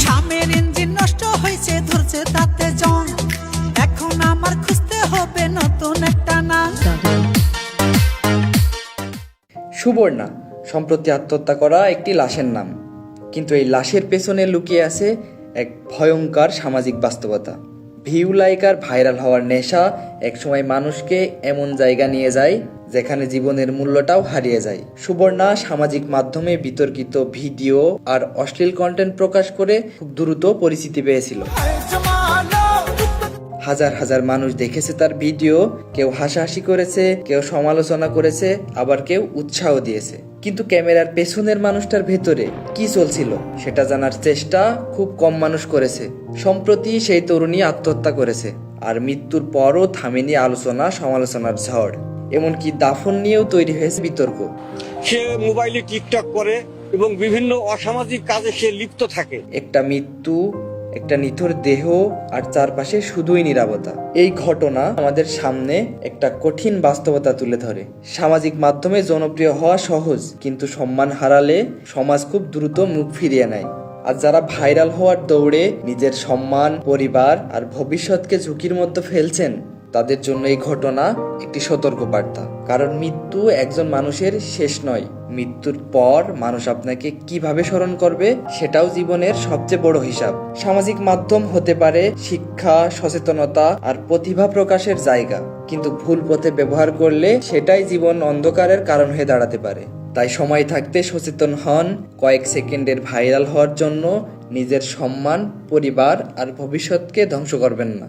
স্বামীর ইঞ্জিন নষ্ট হয়েছে, ধরছে তাতে জং। এখন আমার খুঁজতে হবে নতুন একটা নাম। সুবর্ণা সম্প্রতি আত্মহত্যা করা একটি লাশের নাম, কিন্তু এই লাশের পেছনে লুকিয়ে আছে এক ভয়ঙ্কর সামাজিক বাস্তবতা। ভিউ লাইক আর ভাইরাল হওয়ার নেশা একসময় মানুষকে এমন জায়গা নিয়ে যায় যেখানে জীবনের মূল্যটাও হারিয়ে যায়। সুবর্ণা সামাজিক মাধ্যমে বিতর্কিত ভিডিও আর অশ্লীল কন্টেন্ট প্রকাশ করে খুব দ্রুত পরিচিতি পেয়েছিল। হাজার হাজার মানুষ দেখেছে তার ভিডিও, কেউ হাসাহাসি করেছে, কেউ সমালোচনা করেছে, আবার কেউ উৎসাহ দিয়েছে। কিন্তু ক্যামেরার পেছনের মানুষটার ভেতরে কি চলছিল সেটা জানার চেষ্টা খুব কম মানুষ করেছে। সম্প্রতি সেই তরুণী আত্মহত্যা করেছে, আর মৃত্যুর পরও থামেনি আলোচনা সমালোচনার ঝড়। এমনকি দাফন নিয়েও তৈরি হয়েছে বিতর্ক। সে মোবাইলে টিকটক করে এবং বিভিন্ন অসামাজিক কাজে সে লিপ্ত থাকে। একটা মৃত্যু, একটা নিথর দেহ, আর চারপাশে শুধুই নীরবতা। এই ঘটনা আমাদের সামনে একটা কঠিন বাস্তবতা তুলে ধরে। সামাজিক মাধ্যমে জনপ্রিয় হওয়া সহজ, কিন্তু সম্মান হারালে সমাজ খুব দ্রুত মুখ ফিরিয়ে নেয়। আর যারা ভাইরাল হওয়ার দৌড়ে নিজের সম্মান, পরিবার আর ভবিষ্যৎকে ঝুঁকির মধ্যে ফেলছেন, তাদের জন্য এই ঘটনা একটি সতর্কবার্তা। কারণ মৃত্যু একজন মানুষের শেষ নয়, মৃত্যুর পর মানুষ আপনাকে কিভাবে স্মরণ করবে সেটাও জীবনের সবচেয়ে বড় হিসাব। সামাজিক মাধ্যম হতে পারে শিক্ষা, সচেতনতা আর প্রতিভা প্রকাশের জায়গা, কিন্তু ভুল পথে ব্যবহার করলে সেটাই জীবন অন্ধকারের কারণ হয়ে দাঁড়াতে পারে। তাই সময় থাকতে সচেতন হন। কয়েক সেকেন্ডের ভাইরাল হওয়ার জন্য নিজের সম্মান, পরিবার আর ভবিষ্যৎকে ধ্বংস করবেন না।